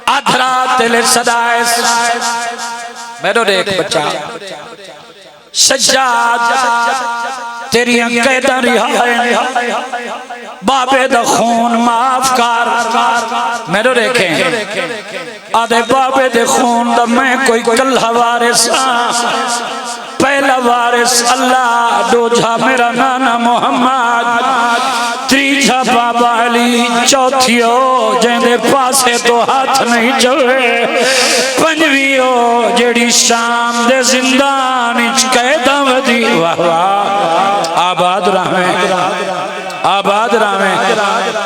ادھرا تیلے صدائے میرے دیکھ بچہ سجاد تیری قیدہ رہائیں بابے دا خون معاف کر میرے دیکھیں آدھے بابے دے خون دا میں کوئی کلہ وارث پہلا وارث اللہ دوجھا میرا نانا محمد تیجھا بابا علی چوتھیو جیندے پاسے تو ہاتھ نہیں چلے پنجویو جیڑی شام دے زندان اچ قیدہ ودی واہ واہ آباد رہے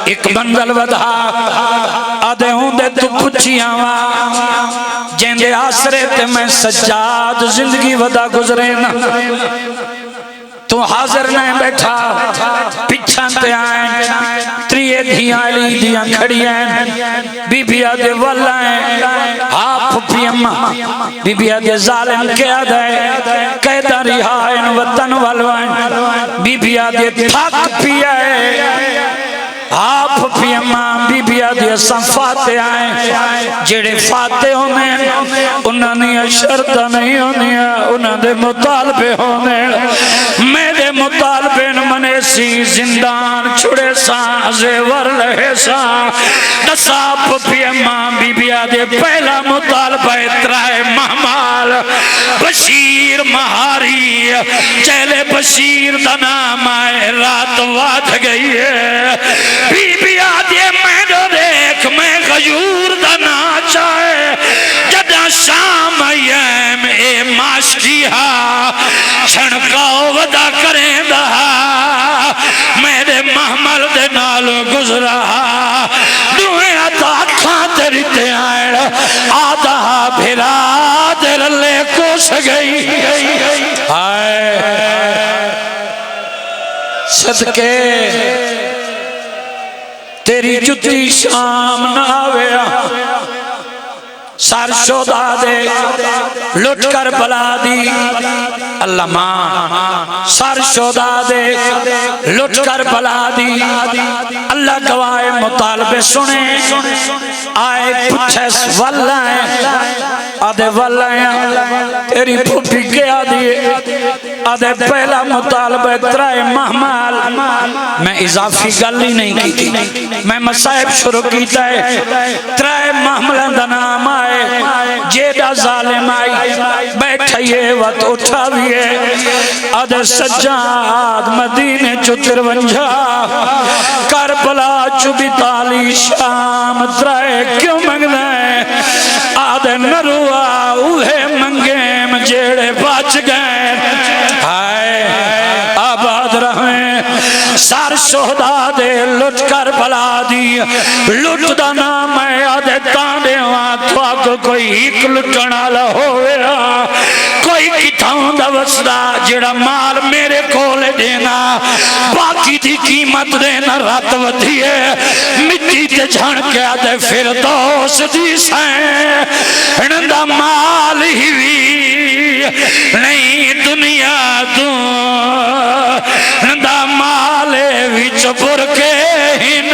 ایک بندل ودھا آدھے ہوں دے تو پچھیاں جیندے آسرے تے میں سجاد زندگی ودا گزرے نا تو حاضر نہیں بیٹھا پچھان تے آئیں تریے دھیاں علی دیاں کھڑی ہیں بی بی آدھے والائیں آپ پی اممہ بی بی آدھے ظالم کے آدھے قیدہ رہائیں وطن والوائیں بی بی آدھے تھک پی آئے آپ پی اممہ بی بی آدھے فاتح آئیں جڑے فاتح ہونے انہوں نے شرطہ نہیں ہونے انہوں نے مطالبے ہونے میرے مطالبے منے سی زندان چھڑے ساں زیور لہے ساں نصاب پی اممہ بی بی آدھے پہلا مطالبہ اترائے محمال بشیر مہاری چہلے بشیر دا نام آئے رات واد گئی ہے بی بی آدھے میں دو دیکھ میں غیور دا نا چاہے جدہ شام ایم اے ماشکی ہا چھنکاؤ ودا کریں دہا میرے محمل دے نال گزرا دوئے آتا کھانتے رہتے آئے آدھا بھیرا دل لے کوس گئی آئے صدقے تیری جتی شام نہ آویا سر شودا دے لٹ کر بلا دی اللہ ماں سر شودا دے لٹ کر بلا دی اللہ گواہ مطالبے سنے آئے پچھس واللائیں آدھے واللائیں تیری پھوپی کیا دیئے آدھے پہلا مطالبہ ترائے محمال میں اضافی گلی نہیں کی تھی میں مسائب شروع کیتا ہے ترائے محمل دا نام آئے جیدہ ظالم آئی بیٹھئیے وقت اٹھاویے آدھے سجاد مدینے چتر ونجھا کربلا چوبی تالی شام ترائے کیوں منگنا ہے آدھے نروہ اوہے منگیم جیڑے باچ گئے آباد رہیں سار شہدہ دے لٹ کر بلا دی لٹ دا نام ہے آدھے تاندے وہاں تو آگو کوئی ایک لٹنا لہویا کوئی کتاؤں دا وسدا جڑا مال میرے کولے دینا باقی دی قیمت دینا رات ودھیے مٹی تے جھن کے آدھے پھر دوست دی سائیں انہا مال ہی بھی نہیں دنیا دوں انہا مالے وچ برکے ہن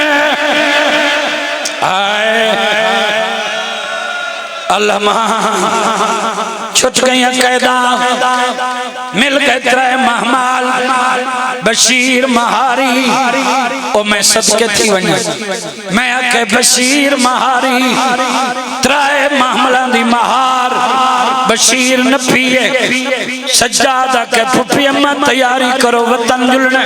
آئے اللہ ماں چھٹ گئی قیدہ مل گئے ترائے محمال بشیر مہاری او میں صدقے تھی ونیا میں آکے بشیر مہاری ترائے محملان دی مہار بشیر نپیے سجادہ کے پھپی اممہ تیاری کرو وطن جلنے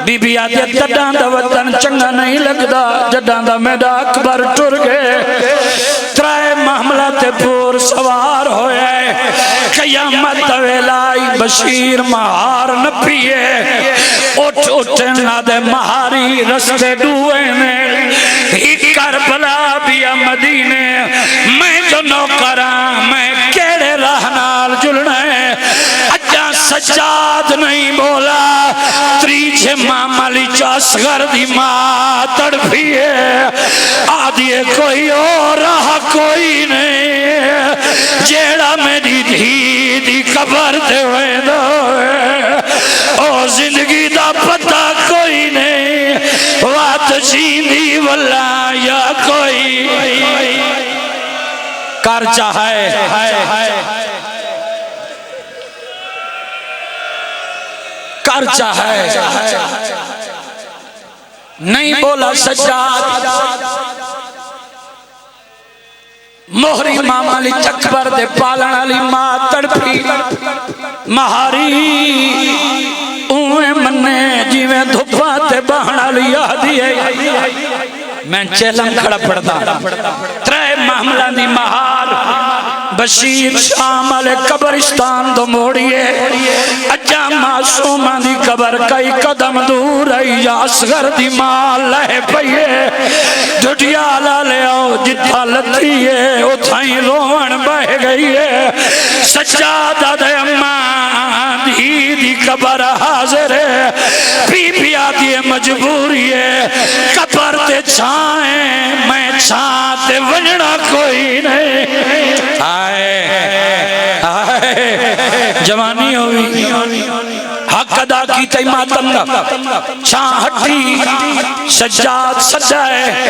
بی بی آدھے تڈان دا وطن چنگا نہیں لگدا جڈان دا میڈا اکبر ٹر گئے ترائے محملات پور سوار ہوئے قیامت ویلائی بشیر مہار نپیے اٹھن دے مہاری رستے ڈوئے نے ہی کربلا بیا مدینے میں جو نوکران میں کیڑے رہنال جلنے اجا سجاد نہیں بولا تریجھے مامالی چاسگر دی ماں تڑپیے آدھیے کوئی اور رہا کوئی نہیں جیڑا میری دھی دی قبر دے ہوئے دوئے او زندگی دا پتہ کوئی نہیں وات جیندی واللہ یا کوئی کر چاہے کر چاہے نہیں بولا سجاد موہری ماما لی چکبر دے پالن علی ماں تڑپی مہاری اوے منے جیویں دھپا تے بہن علی آدھی ہے میں چیلم کھڑا پڑتا ترے معاملہ دی مہار بشیر شام علی قبرستان دو موڑیے اجا معصومہ دی قبر کئی قدم دور ہے یا اصغر دی مال لہ پئیے ڈھٹیالا لے آؤ جتھا لتھیے اتھائیں روان بہ گئی ہے سجادہ دے اماں دی قبر حاضر ہے پی پیا دی مجبوری ہے قبر تے چھائیں میں چھاں تے ونڑا کوئی نہیں جوانی ہوئی حق ادا کی تی ماتم چھاں ہٹی سجاد سجائے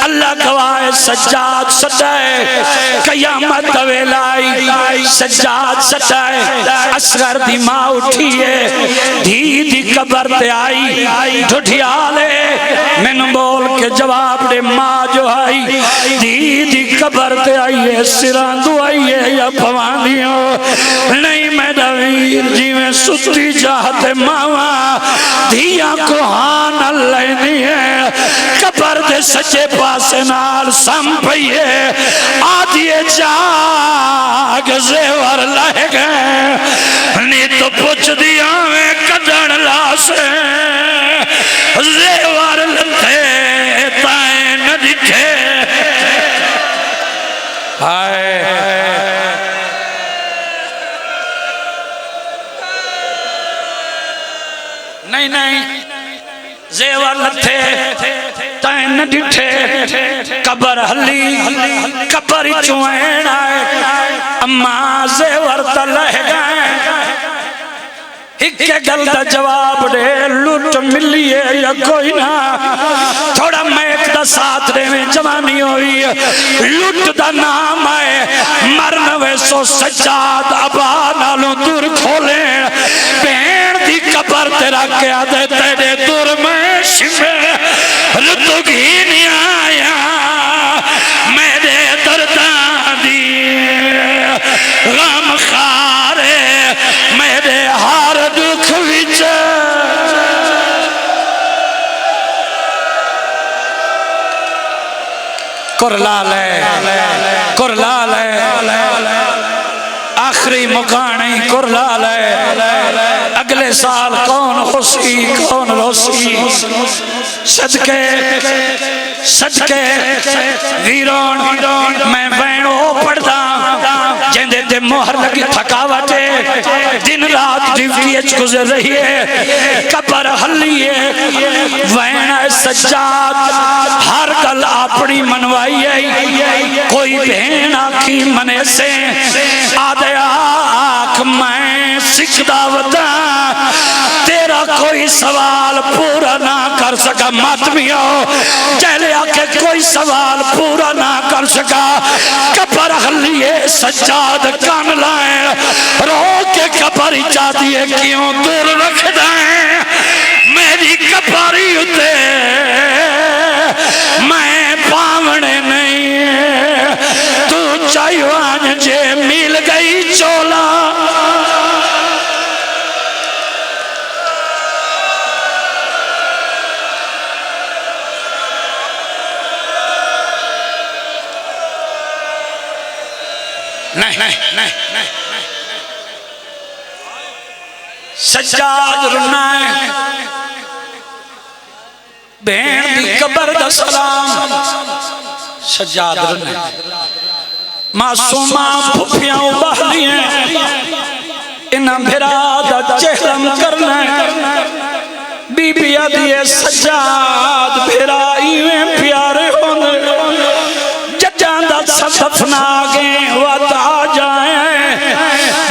اللہ گواہ سجاد سجائے قیامت ویلائی سجاد سجائے اصغر دی ماں اٹھیے دھی دی قبر تے آئی ڈھٹیالے میں نے بول کے جواب دے ماں جو آئی دھی دی قبر تے آئیے سراندو آئیے یا پواندیوں نہیں میں دویر جی میں ستی جاہتے ماما دھیاں کو ہاں لینی ہے قبر دے سچے پاسے نال سم پئیے آدھیے جاگ زیور لہ گئے نہیں تو پوچھ دیا میں کدن لاسے زیور لتے تائیں نہ دکھے نہیں نہیں زیور لتھے تائیں نہ ڈٹھے قبر ہلی قبر چوئین آئے اماں زیور تلہ گئے اکے گل دا جواب دے لوٹ ملیے یا کوئی نہ تھوڑا میک دا ساتھ دے میں جوانی ہوئی لوٹ دا نام آئے مرنوے سو سجاد ابا نالوں دور کھولے بین دی قبر تیرا کیا دے تیرے دور میں شمے لطو گھی نہیں آیا میرے دردان دی غم خارے میرے ہار دکھ وچ کرلا لے آخری مکانی کرلا لے اگلے سال کون روسی صدقے ویرون میں بینو پڑھتا جندے تے مہر لگی تھکاوٹے دن رات ڈیوٹی گزر رہی ہے قبر ہلیے وین سجاد ہر گل اپنی منوائی ہے کوئی بہن آکھی منے سے آدھے آکھ میں سکھ دعوتا تیرا کوئی سوال پورا نہ کر سکا ماتمیوں چہلے آکے کوئی سوال پورا نہ کر سکا قبر ہلیے سجاد کان لائیں رو کے قبر چاہ دیئے کیوں دور رکھ دائیں میری قبری ہوتے میں پاونے نہیں تو چاہیوان جے مل گئی چولا نہیں سجاد رنا ہے بہن دی قبر دا سلام سجاد رنا ہے معصومہ پھپیاں ابہلی ہیں انہاں بھرا دا چہرم کرنا ہے بی بی آدھیے سجاد بھرا ایویں پیارے ہونے ججاندہ صدف ناگیں وطا جائیں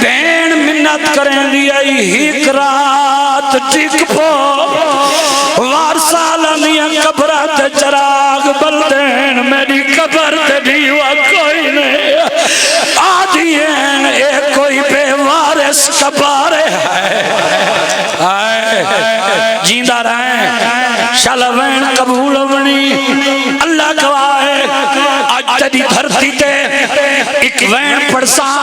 بین منت کریں لیے ہیک رات ٹک پو وارسالہ نیا قبرات چراغ بلدین میری قبر تے دیوا کوئی نہیں بارے جیندہ رہیں شلوین قبول بنی اللہ گواہ آج تیری دھرتی تے ایک وین پڑساں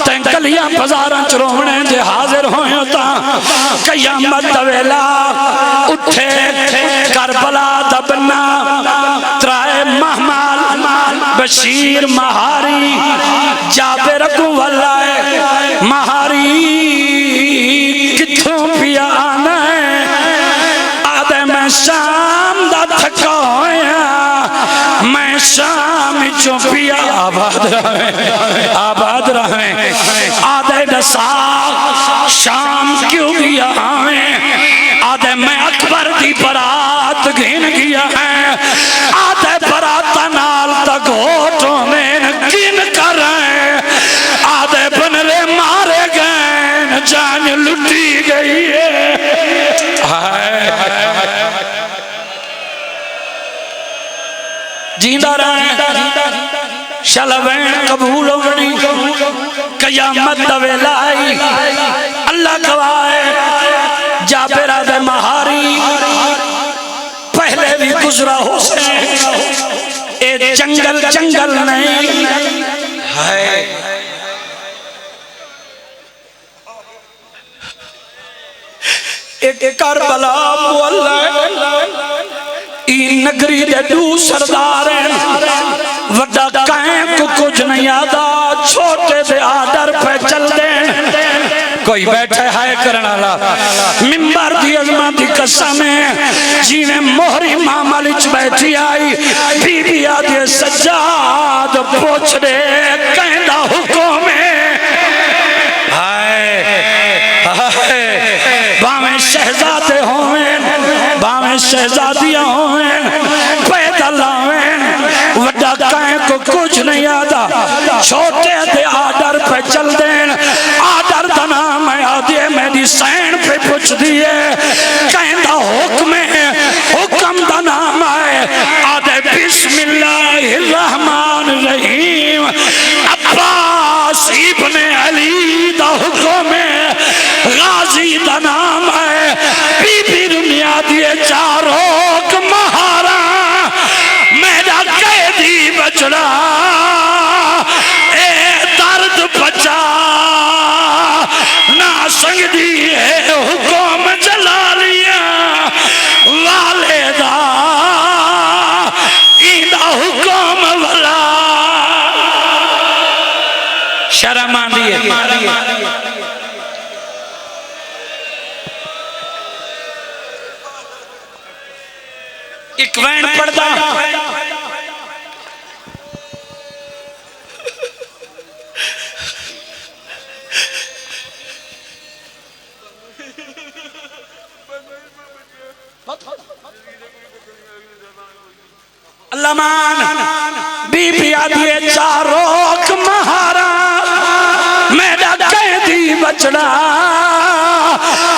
تین کلیاں پزاراں چرونے دے حاضر ہوئے ہوتا قیامت دویلا اٹھے کربلا دبنا ترائے محمال بشیر مہاری جابر کو واللہ مہاری کتھوں پیا آنا ہے آدھے میں شام دا تھکا ہویا میں شام چوں پیا آباد رہیں آدھے دسا شام کیوں گیا ہمیں آدھے میں اکبر دی برات گھن گیا ہے آدھے برات نال تک ہوتوں نے گن کر رہے آدھے بنرے مارے گئے جان لٹی گئی ہے جیندہ رہیں شلوین قبول بنی قیامت دویلا آئی اللہ گواہ جابر دے مہاری پہلے بھی گزرا ہو سے اے جنگل جنگل نہیں ہے ایک کربلا مولا این نگری دے دو سردار وڈا کائیں کو کچھ نہیں آدھا چھوٹے دے آدر پہ چل دیں کوئی بیٹھے ہائے کرنا لا ممبر دی عظمت دی قسم ہے جیویں مہری معاملچ بیٹھی آئی بی بی آدھے سجاد پوچھ دے کہندہ حکم ہے باویں شہزادے ہوئیں باویں شہزادیاں ہوئیں پیدل آویں وڈا کائیں کو کچھ نہیں آدھا چھوٹے دے آڈر پہ چل دیں آڈر دا نام ہے آدھے میری سین پہ پوچھ دیئے کہیں دا حکم ہے حکم دا نام ہے آدھے بسم اللہ الرحمن الرحیم عباس ابن علی دا حکم ہے غازی دا نام ہے بی بی دنیا دیئے چاروک مہارا میرا قیدی بچڑا اے درد بچا نا سنگ دیئے حکم جلالیاں والدہ ایدہ حکم والا شرم آندیے ایک وین پڑھتا اللہ مان بی بی آدھیے چاروک مہارا میرا قیدی بچڑا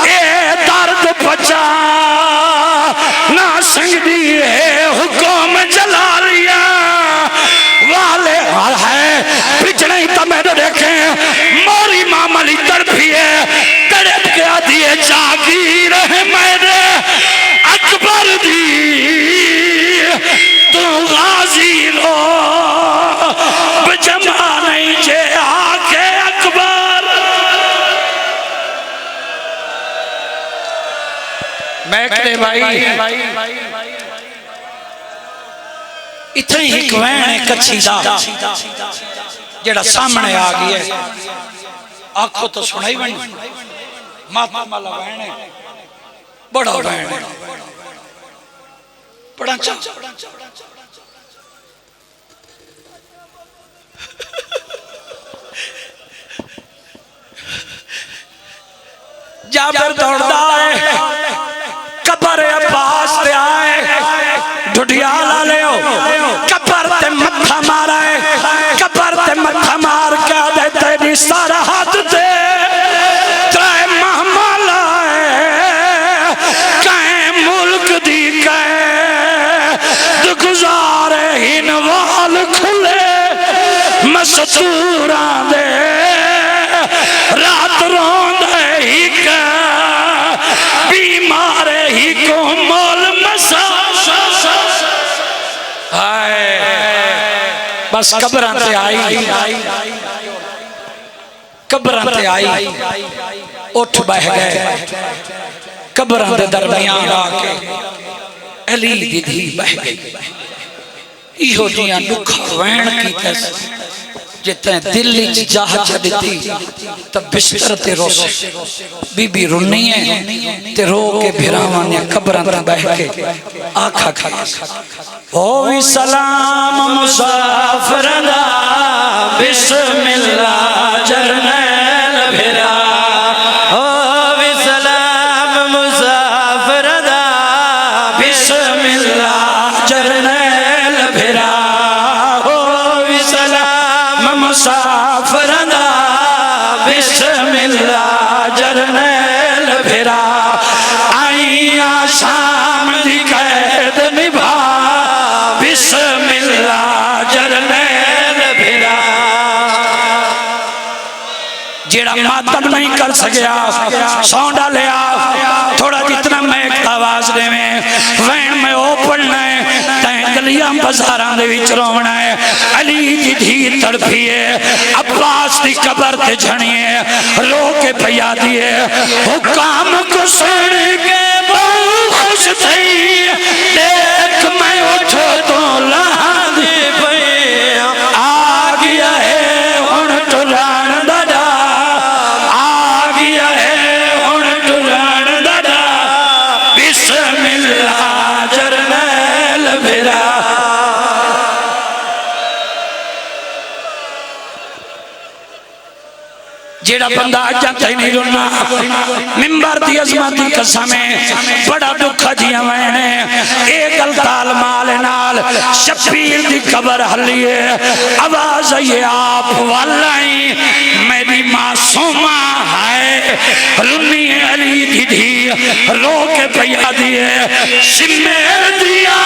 اے درد بچا نا سنگ دیئے حکم جلالیاں والے حال ہے پچھنے تا میں نے دیکھیں موری معاملی تڑپیے تڑپ کے آدھیے جاگیر ہے میرے اکبر دی تو غازی لو بجمع نہیں جے آکے اکبر میں کہتے بھائی اتنی ہی کوین کچھی دا جیڑا سامنے آگئی ہے آنکھوں تو سنائی بنی ماتما مالا بہن ہے بڑا بہن ہے بڑا چاہ جابر دوڑتا ہے قبر عباس تے آئے ڈھڈیالا لے ہو قبر تے متھا مارا ہے قبر تے متھا مار کے دے تیری سارا ہاتھ تے ترائے محمل آئے کہیں ملک دی کہیں گزارے ہی نوال کھلے مستوران دے رات رون بس قبران تے آئی قبران تے آئی اٹھ بہ گئے قبران دے درمیان آکے علی دی دھی بہ گئی ایہو دیاں دکھا وین کی تیس جتنے دلی جاہ چھڑتی تب بشتر تے رو سے بی بی رنی ہے تے رو کے بھراوان یا قبران تے بہ کے آکھا کھا ہوئی سلام مسافر دا بسم اللہ جرنیل بھرا ہوئی سلام مسافر دا بسم اللہ جرنیل بھرا مسافر دا بسم اللہ جرنیل بھرا آئیاں شام دی قید نبھا بسم اللہ جرنیل بھرا جیڑا ماتم نہیں کر سکیا سونڈا لیا تھوڑا جتنا میں ایک آواز دے میں وین میں او پڑھنا ہے گلیاں بزاراں دے وچ رونا ہے علی دی دھی تڑپی ہے عباس دی قبر تے جھنی ہے رو کے پیا دیے حکام کو سن کے بہت خوش تھی دیکھ میں اٹھو تو لہاں دی پئی آ گیا ہے ہن ٹران دادا آ گیا ہے ہن ٹران دادا بسم اللہ جرنیل بھرا جیڑا بندہ جانتا ہی نہیں رنا ممبر دی عظمتی قسمیں بڑا دکھا جیاں میں نے ایک التال مال نال شبیر دی قبر حلیے آواز یہ آپ واللائیں میری معصومہ ہے رنی علی دی دھی رو کے پیا دیے شمیر دیا